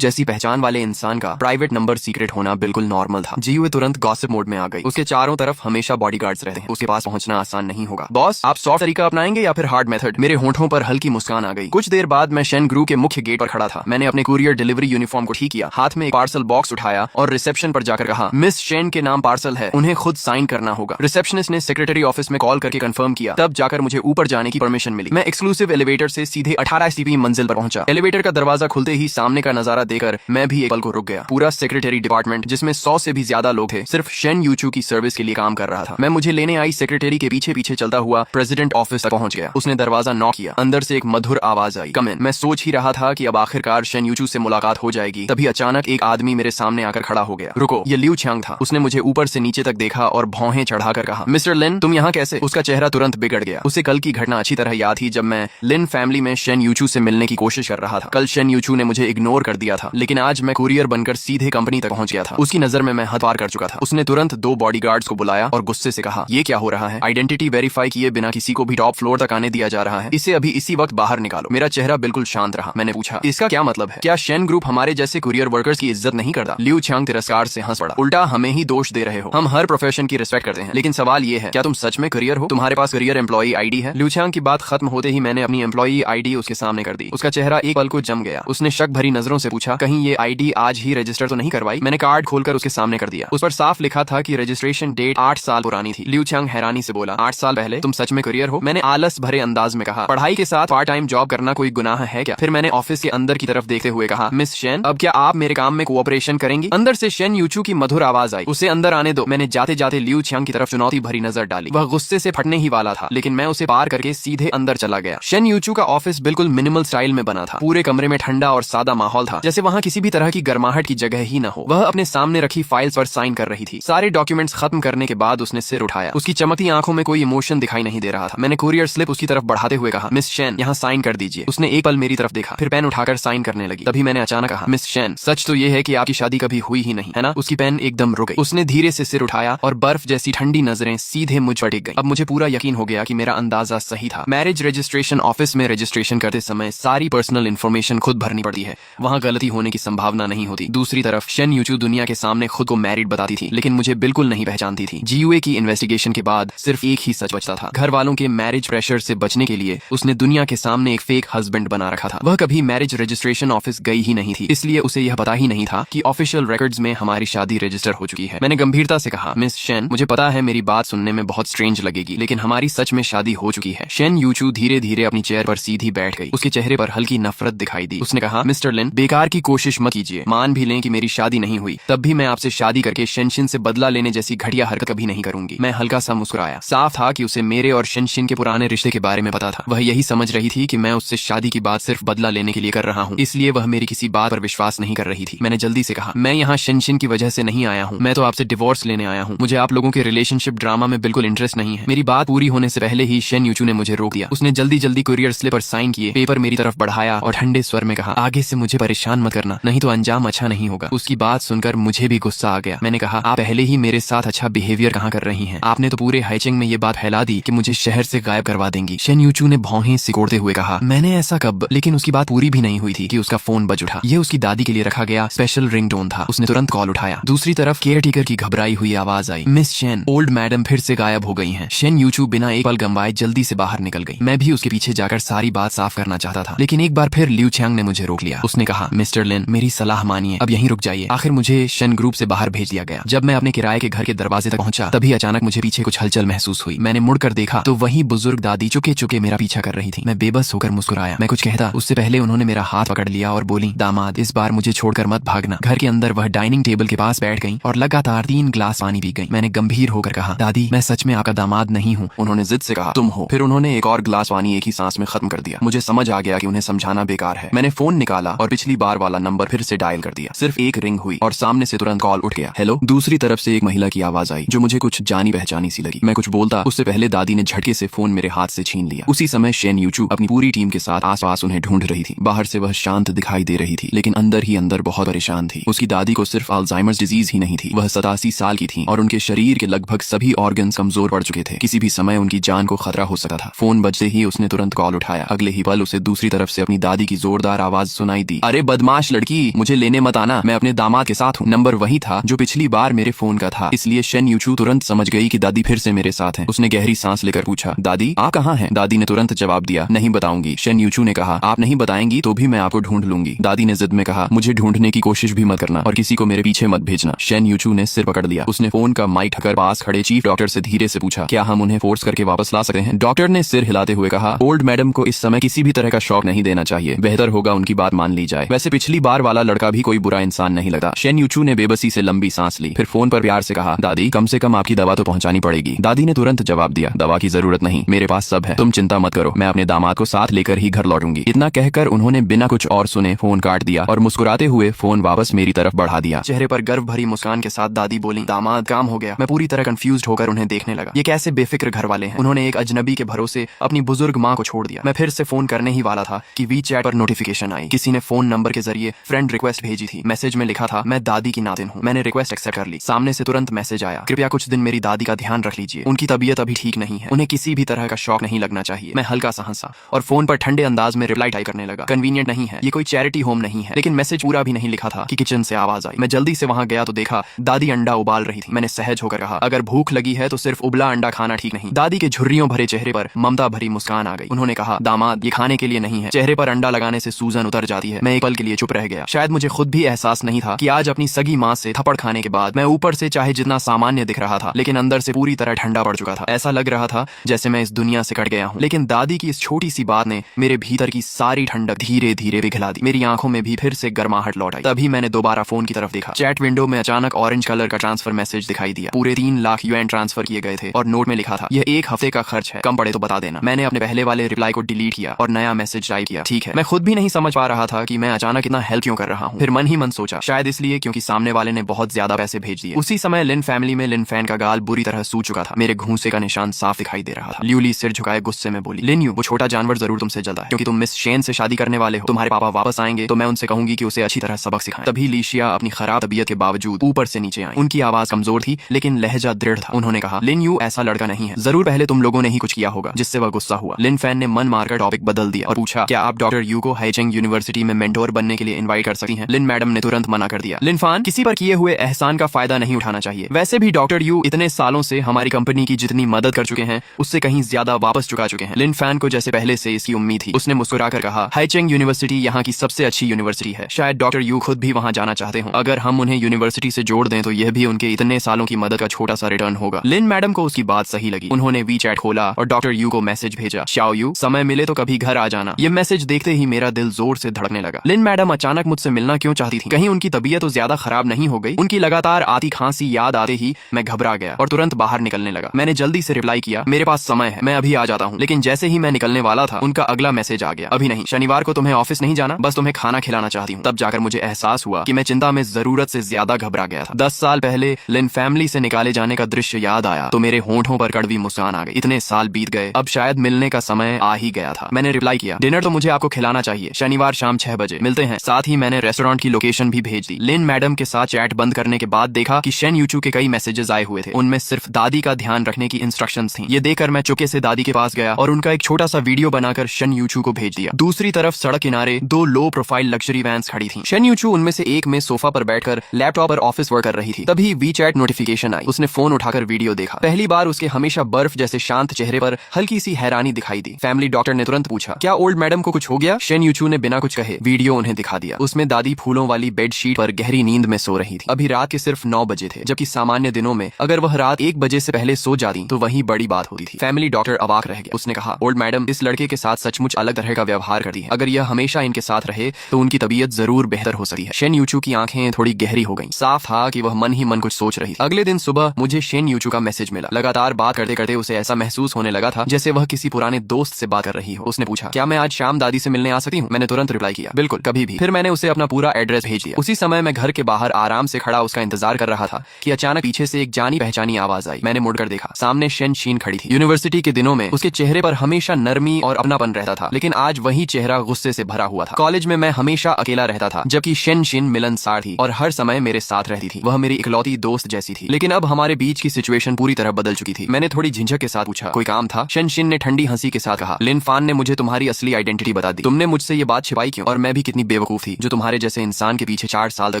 जैसी पहचान वाले इंसान का प्राइवेट नंबर सीक्रेट होना बिल्कुल नॉर्मल था। जीयुए तुरंत गॉसिप मोड में आ गई। उसके चारों तरफ हमेशा बॉडीगार्ड्स रहते हैं, उसके पास पहुंचना आसान नहीं होगा। बॉस, आप सॉफ्ट तरीका अपनाएंगे या फिर हार्ड मेथड? मेरे होंठों पर हल्की मुस्कान आ गई। कुछ देर बाद मैं शेन ग्रू के मुख्य गेट पर खड़ा था। मैंने अपने कुरियर डिलीवरी यूनिफॉर्म को ठीक किया, हाथ में एक पार्सल बॉक्स उठाया और रिसेप्शन पर जाकर कहा, मिस शेन के नाम पार्सल है, उन्हें खुद साइन करना होगा। रिसेप्शनिस्ट ने सेक्रेटरी ऑफिस में कॉल करके कंफर्म किया, तब जाकर मुझे ऊपर जाने की परमिशन मिली। मैं एक्सक्लूसिव एलिवेटर से सीधे 18 STP मंजिल पर पहुंचा। एलिवेटर का दरवाजा खुलते ही सामने का नजारा देखकर मैं भी एक पल को रुक गया। पूरा सेक्रेटरी डिपार्टमेंट, जिसमें 100 से भी ज्यादा लोग थे, सिर्फ शेन यूचू की सर्विस के लिए काम कर रहा था। मैं मुझे लेने आई सेक्रेटरी के पीछे पीछे चलता हुआ प्रेसिडेंट ऑफिस तक पहुंच गया। उसने दरवाजा नॉक किया। अंदर से एक मधुर आवाज आई, कम इन। मैं सोच ही रहा था कि अब आखिरकार शेन यूचू से मुलाकात हो जाएगी, तभी अचानक एक आदमी मेरे सामने आकर खड़ा हो गया। रुको, ये लियू छियांग था। उसने मुझे ऊपर से नीचे तक देखा और भौहें चढ़ाकर कहा, मिस्टर लिन, तुम यहाँ कैसे? उसका चेहरा तुरंत बिगड़ गया। उसे कल की घटना अच्छी तरह याद थी जब मैं लिन फैमिली में शेन यूचू से मिलने की कोशिश कर रहा था। कल शेन यूचू ने मुझे इग्नोर कर दिया था, लेकिन आज मैं कुरियर बनकर सीधे कंपनी तक पहुंच गया था। उसकी नजर में मैं हद पार कर चुका था। उसने तुरंत 2 बॉडीगार्ड्स को बुलाया और गुस्से से कहा, ये क्या हो रहा है? आइडेंटिटी वेरीफाई किए बिना किसी को भी टॉप फ्लोर तक आने दिया जा रहा है। इसे अभी इसी वक्त बाहर निकालो। मेरा चेहरा बिल्कुल शांत रहा। मैंने पूछा, इसका क्या मतलब है? क्या शेन ग्रुप हमारे जैसे कुरियर वर्कर्स की इज्जत नहीं करता? लियू छियांग तिरस्कार से हंस पड़ा, उल्टा हमें ही दोष दे रहे हो। हम हर प्रोफेशन की रिस्पेक्ट करते हैं, लेकिन सवाल ये है, क्या तुम सच में कुरियर हो? तुम्हारे पास कुरियर एम्प्लॉई आईडी है? लियू छियांग की बात खत्म होते ही मैंने अपनी एम्प्लॉई आईडी उसके सामने कर दी। उसका चेहरा एक पल को जम गया। उसने शक भरी नजरों से पूछा, कहीं ये आईडी आज ही रजिस्टर तो नहीं करवाई? मैंने कार्ड खोलकर उसके सामने कर दिया। उस पर साफ लिखा था कि रजिस्ट्रेशन डेट 8 साल पुरानी थी। लियू छियांग हैरानी से बोला, 8 साल पहले? तुम सच में कुरियर हो? मैंने आलस भरे अंदाज में कहा, पढ़ाई के साथ पार्ट टाइम जॉब करना कोई गुनाह है क्या? फिर मैंने ऑफिस के अंदर की तरफ देखते हुए कहा, मिस शेन, अब क्या आप मेरे काम में कोऑपरेशन करेंगी? अंदर से शेन यूचू की मधुर आवाज आई, उसे अंदर आने दो। मैंने जाते जाते लियू छियांग की तरफ चुनौती भरी नजर डाली। वह गुस्से से फटने ही वाला था, लेकिन मैं उसे पार करके सीधे अंदर चला गया। शेन यूचू का ऑफिस बिल्कुल मिनिमल स्टाइल में बना था। पूरे कमरे में ठंडा और सादा माहौल था, जैसे वहाँ किसी भी तरह की गर्माहट की जगह ही न हो। वह अपने सामने रखी फाइल्स पर साइन कर रही थी। सारे डॉक्यूमेंट्स खत्म करने के बाद उसने सिर उठाया। उसकी चमकती आंखों में कोई इमोशन दिखाई नहीं दे रहा था। मैंने कुरियर स्लिप उसकी तरफ बढ़ाते हुए कहा, मिस शेन, यहाँ साइन कर दीजिए। उसने एक पल मेरी तरफ देखा, फिर पेन उठाकर साइन करने लगी। तभी मैंने अचानक कहा, मिस शेन, सच तो ये है कि आपकी शादी कभी हुई ही नहीं, है ना? उसकी पेन एकदम रुक गई। उसने धीरे से सिर उठाया और बर्फ जैसी ठंडी नजरें सीधे मुझ पर टिक गई। अब मुझे पूरा यकीन हो गया कि मेरा अंदाजा सही था। मैरिज रजिस्ट्रेशन ऑफिस में रजिस्ट्रेशन करते समय सारी पर्सनल इन्फॉर्मेशन खुद भरनी पड़ती है, वहाँ गलती होने की संभावना नहीं होती। दूसरी तरफ शेन यूचू दुनिया के सामने खुद को मैरिड बताती थी, लेकिन मुझे बिल्कुल नहीं पहचानती थी। जीयूए की इन्वेस्टिगेशन के बाद सिर्फ एक ही सच बचता था। घर वालों के मैरिज प्रेशर से बचने के लिए उसने दुनिया के सामने एक फेक हस्बैंड बना रखा था। वह कभी मैरिज रजिस्ट्रेशन ऑफिस गई ही नहीं थी, इसलिए उसे यह पता ही नहीं था कि ऑफिशियल रिकॉर्ड्स में हमारी शादी रजिस्टर हो चुकी है। मैंने गंभीरता से कहा, मिस शेन, मुझे पता है मेरी बात सुनने में बहुत स्ट्रेंज लगेगी, लेकिन हमारी सच में शादी हो चुकी है। शेन यूचू धीरे धीरे अपनी चेयर पर सीधी बैठ गई। उसके चेहरे पर हल्की नफरत दिखाई दी। उसने कहा, मिस्टर लिन, बेकार की कोशिश मत कीजिए। मान भी लें कि मेरी शादी नहीं हुई, तब भी मैं आपसे शादी करके शेनशिन से बदला लेने जैसी घटिया हरकत कभी नहीं करूंगी। मैं हल्का सा मुस्कुराया। साफ था कि उसे मेरे और शेनशिन के पुराने रिश्ते के बारे में पता था। वह यही समझ रही थी कि मैं उससे शादी की बात सिर्फ बदला लेने के लिए कर रहा हूँ, इसलिए वह मेरी किसी बात पर विश्वास नहीं कर रही थी। मैंने जल्दी से कहा, मैं यहाँ शेनशिन की वजह से नहीं आया हूँ, मैं तो आपसे डिवोर्स लेने आया हूँ। मुझे आप लोगों के रिलेशनशिप ड्रामा में बिल्कुल इंटरेस्ट नहीं है। मेरी बात पूरी होने से पहले ही शेन यूचू ने मुझे रोक दिया। उसने जल्दी जल्दी कुरियर स्लिप पर साइन किए, पेपर मेरी तरफ बढ़ाया और ठंडे स्वर में कहा, आगे से मुझे परेशान मत करना, नहीं तो अंजाम अच्छा नहीं होगा। उसकी बात सुनकर मुझे भी गुस्सा आ गया। मैंने कहा, आप पहले ही मेरे साथ अच्छा बिहेवियर कहाँ कर रही हैं? आपने तो पूरे हाइचिंग में ये बात फैला दी कि मुझे शहर से गायब करवा देंगी। शेन यूचू ने भौहें सिकोड़ते हुए कहा, मैंने ऐसा कब? लेकिन उसकी बात पूरी भी नहीं हुई थी कि उसका फोन बज उठा। ये उसकी दादी के लिए रखा गया स्पेशल रिंगटोन था। उसने तुरंत कॉल उठाया। दूसरी तरफ केयर टेकर की घबराई हुई आवाज आई, मिस शेन, ओल्ड मैडम फिर से गायब हो गई हैं। शेन यूचू बिना एक पल गंवाए जल्दी से बाहर निकल गई। मैं भी उसके पीछे जाकर सारी बात साफ करना चाहता था, लेकिन एक बार फिर लियू छियांग ने मुझे रोक लिया। उसने कहा, मिस्टर लिन, मेरी सलाह मानिए, अब यहीं रुक जाइए। आखिर मुझे शेन ग्रुप से बाहर भेज दिया गया। जब मैं अपने किराए के घर के दरवाजे तक पहुंचा, तभी अचानक मुझे पीछे कुछ हलचल महसूस हुई। मैंने मुड़कर देखा तो वही बुजुर्ग दादी चुके चुके मेरा पीछा कर रही थी। मैं बेबस होकर मुस्कुराया। मैं कुछ कहता उससे पहले उन्होंने मेरा हाथ पकड़ लिया और बोली, दामाद, इस बार मुझे छोड़कर मत भागना। घर के अंदर वह डाइनिंग टेबल के पास बैठ गई और लगातार 3 ग्लास पानी पी गई। मैंने गंभीर होकर कहा, दादी, मैं सच में आपका दामाद नहीं हूँ। उन्होंने जिद से कहा, तुम हो। फिर उन्होंने एक और ग्लास पानी एक ही सांस में खत्म कर दिया। मुझे समझ आ गया कि उन्हें समझाना बेकार है। मैंने फोन निकाला और पिछली बार वाला नंबर फिर से डायल कर दिया। सिर्फ एक रिंग हुई और सामने से तुरंत कॉल उठ गया। हेलो। दूसरी तरफ से एक महिला की आवाज आई जो मुझे कुछ जानी पहचानी सी लगी। मैं कुछ बोलता उससे पहले दादी ने झटके से फोन मेरे हाथ से छीन लिया। उसी समय शेन यूचू अपनी पूरी टीम के साथ आसपास उन्हें ढूंढ रही थी। बाहर से वह शांत दिखाई दे रही थी, लेकिन अंदर ही अंदर बहुत परेशान थी। उसकी दादी को सिर्फ अल्जाइमर्स डिजीज ही नहीं थी, वह 87 साल की थी और उनके शरीर के लगभग सभी ऑर्गन्स कमजोर पड़ चुके थे। किसी भी समय उनकी जान को खतरा हो सकता था। फोन बजते ही उसने तुरंत तुरंत कॉल उठाया। अगले ही पल उसे दूसरी तरफ से अपनी दादी की जोरदार आवाज सुनाई दी। अरे बदमाश लड़की, मुझे लेने मत आना, मैं अपने दामाद के साथ हूँ। नंबर वही था जो पिछली बार मेरे फोन का था, इसलिए शेन यूचू तुरंत समझ गई कि दादी फिर से मेरे साथ हैं। उसने गहरी सांस लेकर पूछा, दादी आप कहाँ हैं? दादी ने तुरंत जवाब दिया, नहीं बताऊंगी। शेन यूचू ने कहा, आप नहीं बताएंगी तो भी मैं आपको ढूंढ लूंगी। दादी ने जिद में कहा, मुझे ढूंढने की कोशिश भी मत करना और किसी को मेरे पीछे मत भेजना। शेन यूचू ने सिर पकड़ लिया। उसने फोन का माइक ढककर पास खड़े चीफ डॉक्टर से धीरे से पूछा, क्या हम उन्हें फोर्स करके वापस ला सकते हैं? डॉक्टर ने सिर हिलाते हुए कहा, ओल्ड मैडम को इस समय किसी भी तरह का शॉक नहीं देना चाहिए, बेहतर होगा उनकी बात मान ली जाए। वैसे पिछली बार वाला लड़का भी कोई बुरा इंसान नहीं लगा। शेन यूचू ने बेबसी से लंबी सांस ली, फिर फोन पर प्यार से कहा, दादी कम से कम आपकी दवा तो पहुंचानी पड़ेगी। दादी ने तुरंत जवाब दिया, दवा की जरूरत नहीं, मेरे पास सब है, तुम चिंता मत करो, मैं अपने दामाद को साथ लेकर ही घर लौटूंगी। इतना कहकर उन्होंने बिना कुछ और सुने फोन काट दिया और मुस्कुराते हुए फोन वापस मेरी तरफ बढ़ा दिया। चेहरे पर गर्व भरी मुस्कान के साथ दादी बोली, दामाद काम हो गया। मैं पूरी तरह कंफ्यूज होकर उन्हें देखने लगा। ये कैसे बेफिक्र घर वाले हैं, उन्होंने एक अजनबी के भरोसे अपनी बुजुर्ग माँ को छोड़ दिया। मैं फिर से फोन करने ही वाला था कि वी चैट पर नोटिफिकेशन आई। किसी ने फोन नंबर के जरिए फ्रेंड रिक्वेस्ट भेजी थी। मैसेज में लिखा था, मैं दादी की नातिन हूँ। मैंने रिक्वेस्ट एक्सेप्ट कर ली। सामने से तुरंत मैसेज आया, कृपया कुछ दिन मेरी दादी का ध्यान रख लीजिए, उनकी तबीयत अभी ठीक नहीं है, उन्हें किसी भी तरह का शौक नहीं लगना चाहिए। मैं हल्का सा हंसा और फोन पर ठंडे अंदाज में रिप्लाई टाइप करने लगा, कन्वीनियंट नहीं है, ये कोई चैरिटी होम नहीं है। लेकिन मैसेज पूरा भी नहीं लिखा था कि किचन से आवाज आई। मैं जल्दी से वहां गया तो देखा दादी अंडा उबाल रही थी। मैंने सहज होकर कहा, अगर भूख लगी है तो सिर्फ उबला अंडा खाना ठीक नहीं। दादी के झुर्रियों भरे चेहरे पर ममता भरी मुस्कान आ गई। उन्होंने कहा, दामाद ये खाने के लिए नहीं है, चेहरे पर अंडा लगाने से सूजन उतर जाती है। मैं एक पल के लिए चुप रह गया। शायद मुझे खुद भी एहसास नहीं था कि आज अपनी सगी माँ से थप्पड़ खाने के बाद मैं ऊपर से चाहे जितना सामान्य दिख रहा था, लेकिन अंदर से पूरी तरह ठंडा पड़ चुका था। ऐसा लग रहा था जैसे मैं इस दुनिया से कट गया हूँ। लेकिन दादी की इस छोटी सी बात ने मेरे भीतर की सारी ठंडक धीरे धीरे पिघला दी। मेरी आंखों में भी फिर से गर्माहट लौट आई। तभी मैंने दोबारा फोन की तरफ देखा। चैट विंडो में अचानक ऑरेंज कलर का ट्रांसफर मैसेज दिखाई दिया। पूरे 3 लाख यूएन ट्रांसफर किए गए थे और नोट में लिखा था, यह 1 हफ्ते का खर्च है, कम पड़े तो बता देना। मैंने अपने पहले वाले रिप्लाई को डिलीट किया और नया मैसेज टाइप किया, ठीक है। मैं खुद भी नहीं समझ पा रहा था कि मैं अचानक इतना हेल्प क्यों कर रहा हूँ। फिर मन ही मन सोचा, शायद इसलिए क्योंकि सामने वाले ने बहुत ज्यादा पैसे भेज दिए। उसी समय लिन फैमिली में लिन फैन का गाल बुरी तरह सूज चुका था। मेरे घूंसे का निशान साफ दिखाई दे रहा था। ल्यूली सिर झुकाए गुस्से में बोली, लिन यू, वो छोटा जानवर जरूर तुमसे जलता है क्योंकि तुम मिस शेन से शादी करने वाले हो। तुम्हारे पापा वापस आएंगे तो मैं उनसे कहूंगी कि उसे अच्छी तरह सबक सिखाएं। तभी लीशिया अपनी खराब तबीयत के बावजूद ऊपर से नीचे आई। उनकी आवाज कमजोर थी लेकिन लहजा दृढ़ था। उन्होंने कहा, लिन यू ऐसा लड़का नहीं है, जरूर पहले तुम लोगों ने ही कुछ किया होगा जिससे वह गुस्सा हुआ। लिन फैन ने मन मारकर टॉपिक बदल दिया और पूछा, क्या आप डॉक्टर यू को हाइचेंग यूनिवर्सिटी में मेंटोर बनने के लिए इनवाइट कर सकती हैं? लिन मैडम ने तुरंत मना कर दिया। लिन फैन, किसी पर किए हुए एहसान का फायदा नहीं उठाना चाहिए। वैसे भी डॉक्टर यू इतने सालों से हमारी कंपनी की जितनी मदद कर चुके हैं उससे कहीं ज्यादा वापस चुका चुके हैं। लिन फैन को जैसे पहले से इसकी उम्मीद थी। उसने मुस्कुराकर कहा, हाइचेंग यूनिवर्सिटी यहाँ की सबसे अच्छी यूनिवर्सिटी है, शायद डॉक्टर यू खुद भी वहाँ जाना चाहते हो। अगर हम उन्हें यूनिवर्सिटी से जोड़ दें तो यह भी उनके इतने सालों की मदद का छोटा सा रिटर्न होगा। लिन मैडम को उसकी बात सही लगी। उन्होंने वी चैट खोला और डॉक्टर यू को मैसेज भेजा, शाओ यू, समय मिले तो कभी घर आ जाना। ये मैसेज देखते ही मेरा दिल जोर से धड़कने लगा। लिन मैडम अचानक मुझसे मिलना क्यों चाहती थी? कहीं उनकी तबीयत तो ज्यादा खराब नहीं हो गई? उनकी लगातार आती खांसी याद आते ही मैं घबरा गया और तुरंत बाहर निकलने लगा। मैंने जल्दी से रिप्लाई किया, मेरे पास समय है, मैं अभी आ जाता हूँ। लेकिन जैसे ही मैं निकलने वाला था उनका अगला मैसेज आ गया, अभी नहीं, शनिवार को तुम्हें ऑफिस नहीं जाना, बस तुम्हें खाना खिलाना चाहती हूँ। तब जाकर मुझे एहसास हुआ कि मैं चिंता में जरूरत से ज्यादा घबरा गया था। 10 साल पहले लिन फैमिली से निकाले जाने का दृश्य याद आया तो मेरे होंठों पर कड़वी मुस्कान आ गई। इतने साल बीत गए, अब शायद मिलने का समय आ ही गया था। मैंने रिप्लाई किया, डिनर तो मुझे आपको खिलाना चाहिए, शनिवार शाम 6 बजे मिलते हैं। साथ ही मैंने रेस्टोरेंट की लोकेशन भी भेज दी। लिन मैडम के साथ चैट बंद करने के बाद देखा कि शेन यूचू के कई मैसेजेस आए हुए थे। उनमें सिर्फ दादी का ध्यान रखने की इंस्ट्रक्शंस थी। ये देखकर मैं चुपके से दादी के पास गया और उनका एक छोटा सा वीडियो बनाकर शेन यूचू को भेज दिया। दूसरी तरफ सड़क किनारे 2 लो प्रोफाइल लग्जरी वैन्स खड़ी थी। शेन यूचू उनमें से एक में सोफा पर बैठकर लैपटॉप पर ऑफिस वर्क कर रही थी। तभी वी चैट नोटिफिकेशन आई। उसने फोन उठाकर वीडियो देखा। पहली बार उसके हमेशा बर्फ जैसे शांत चेहरे पर हल्की सी हैरानी दिखाई दी। फैमिली डॉक्टर ने तुरंत पूछा, क्या ओल्ड मैडम को कुछ हो गया? शेन यूचू ने बिना कुछ कहे वीडियो उन्हें दिखा दिया। उसमें दादी फूलों वाली बेडशीट पर गहरी नींद में सो रही थी। अभी रात के सिर्फ 9 बजे थे, जबकि सामान्य दिनों में अगर वह रात 1 बजे से पहले सो जाती तो वही बड़ी बात होती थी। फैमिली डॉक्टर अवाक रह गया। उसने कहा, ओल्ड मैडम इस लड़के के साथ सचमुच अलग तरह का व्यवहार करती है। अगर यह हमेशा इनके साथ रहे तो उनकी तबीयत जरूर बेहतर हो सकती है। शेन यूचू की आंखें थोड़ी गहरी हो गईं। साफ था कि वह मन ही मन कुछ सोच रही थी। अगले दिन सुबह मुझे शेन यूचू का मैसेज मिला। लगातार बात करते करते उसे ऐसा महसूस होने लगा था जैसे वह किसी पुराने दोस्त से बात कर रही हो। उसने पूछा, क्या मैं आज शाम दादी से मिलने आ सकती हूँ? मैंने तुरंत रिप्लाई किया, बिल्कुल, कभी भी। फिर मैंने उसे अपना पूरा एड्रेस भेज दिया। उसी समय मैं घर के बाहर आराम से खड़ा उसका इंतजार कर रहा था कि अचानक पीछे से एक जानी पहचानी आवाज आई। मैंने मुड़कर देखा, सामने शेन शीन खड़ी थी। यूनिवर्सिटी के दिनों में उसके चेहरे पर हमेशा नरमी और अपनापन रहता था, लेकिन आज वही चेहरा गुस्से से भरा हुआ था। कॉलेज में मैं हमेशा अकेला रहता था, जबकि शेन शीन मिलनसार थी और हर समय मेरे साथ रहती थी। वह मेरी इकलौती दोस्त जैसी थी। लेकिन अब हमारे बीच की सिचुएशन पूरी तरह बदल चुकी थी। मैंने थोड़ी झिझक के साथ पूछा, कोई काम था? शेन शीन ने ठंडी हंसी के साथ साथ कहा, लिन फान ने मुझे तुम्हारी असली आइडेंटिटी बता दी। तुमने मुझसे ये बात छिपाई क्यों? और मैं भी कितनी बेवकूफ थी जो तुम्हारे जैसे इंसान के पीछे 4 साल तक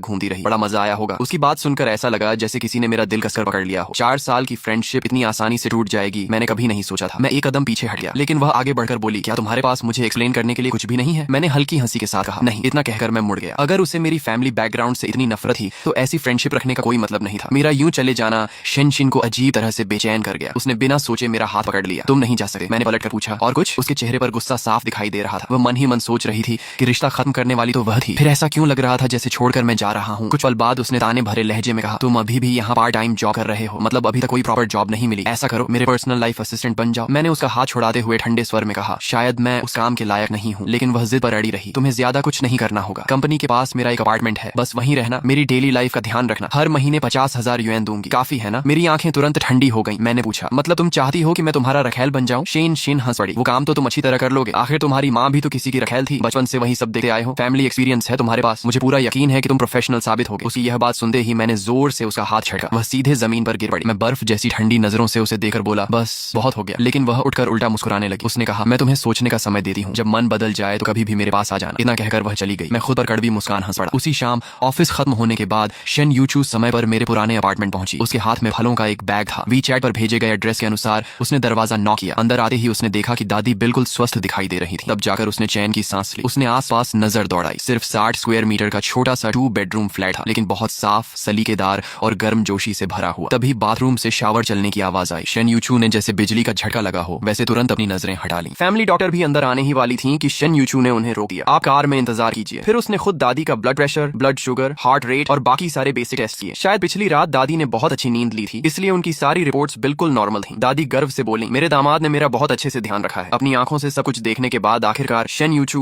घूमती रही। बड़ा मजा आया होगा। उसकी बात सुनकर ऐसा लगा जैसे किसी ने मेरा दिल कसकर पकड़ लिया हो। 4 साल की फ्रेंडशिप इतनी आसानी से टूट जाएगी मैंने कभी नहीं सोचा था। मैं एक कदम पीछे हट गया, लेकिन वह आगे बढ़कर बोली, क्या तुम्हारे पास मुझे एक्सप्लेन करने के लिए कुछ भी नहीं है? मैंने हल्की हंसी के साथ कहा, नहीं। इतना कहकर मैं मुड़ गया। अगर उसे मेरी फैमिली बैकग्राउंड से इतनी नफरत थी तो ऐसी फ्रेंडशिप रखने का कोई मतलब नहीं था। मेरा यूं चले जाना शेनशिन को अजीब तरह से बेचैन कर गया। उसने बिना सोचे मेरा हाथ पकड़ लिया। तुम नहीं जा सकते। मैंने पलट कर पूछा, और कुछ? उसके चेहरे पर गुस्सा साफ दिखाई दे रहा था। वह मन ही मन सोच रही थी कि रिश्ता खत्म करने वाली तो वह थी, फिर ऐसा क्यों लग रहा था जैसे छोड़कर मैं जा रहा हूँ। कुछ पल बाद उसने ताने भरे लहजे में कहा, तुम अभी भी यहाँ पार्ट टाइम जॉब कर रहे हो? मतलब अभी तक कोई प्रॉपर जॉब नहीं मिली? ऐसा करो, मेरे पर्सनल लाइफ असिस्टेंट बन जाओ। मैंने उसका हाथ छुड़ाते हुए ठंडे स्वर में कहा, शायद मैं उस काम के लायक नहीं हूँ। लेकिन वह जिद पर अड़ी रही। तुम्हें ज्यादा कुछ नहीं करना होगा। कंपनी के पास मेरा एक अपार्टमेंट है, बस वहीं रहना। मेरी डेली लाइफ का ध्यान रखना। हर महीने 50,000 युएन दूंगी। काफी है ना? मेरी आंखें तुरंत ठंडी हो गई। मैंने पूछा, मतलब तुम चाहती हो कि मैं तुम्हारा रखैल बन जाऊं? शेन हंस पड़ी। वो काम तो तुम अच्छी तरह कर लोगे। आखिर तुम्हारी माँ भी तो किसी की रखैल थी। बचपन से वही सब देखते आए हो। फैमिली एक्सपीरियंस है तुम्हारे पास। मुझे पूरा यकीन है कि तुम प्रोफेशनल साबित होगे। उसकी यह बात सुनते ही मैंने जोर से उसका हाथ छड़का। वह सीधे जमीन पर गिर पड़ी। मैं बर्फ जैसी ठंडी नजरों से उसे देखकर बोला, बस बहुत हो गया। लेकिन वह उठकर उल्टा मुस्कुराने लगी। उसने कहा, मैं तुम्हें सोचने का समय देती हूँ। जब मन बदल जाए तो कभी भी मेरे पास आ जाना। इतना कहकर वह चली गई। मैं खुद पर कड़वी मुस्कान हंस पड़ा। उसी शाम ऑफिस खत्म होने के बाद शेन यूचू समय पर मेरे पुराने अपार्टमेंट पहुंची। उसके हाथ में फलों का एक बैग था। वीचैट पर भेजे गए एड्रेस के अनुसार उसने दरवाजा नॉक किया। अंदर आते ही उसने देखा कि दादी बिल्कुल स्वस्थ दिखाई दे रही थी। तब जाकर उसने चैन की सांस ली। उसने आसपास नजर दौड़ाई। सिर्फ 60 स्क्वायर मीटर का छोटा सा 2 बेडरूम फ्लैट था, लेकिन बहुत साफ, सलीकेदार और गर्मजोशी से भरा हुआ। तभी बाथरूम से शावर चलने की आवाज आई। शेन यूचू ने जैसे बिजली का झटका लगा हो वैसे तुरंत अपनी नजरें हटा ली। फैमिली डॉक्टर भी अंदर आने ही वाली थी कि शेन यूचू ने उन्हें रोक दिया। आप कार में इंतजार कीजिए। फिर उसने खुद दादी का blood pressure, blood sugar, heart rate और बाकी सारे बेसिक टेस्ट किए। शायद पिछली रात दादी ने बहुत अच्छी नींद ली थी, इसलिए उनकी सारी रिपोर्ट्स बिल्कुल नॉर्मल थी। दादी गर्व से बोली, मेरे दामाद ने मेरा बहुत अच्छे से ध्यान रखा है। अपनी आंखों से सब कुछ देखने के बाद आखिरकार शेन यूचू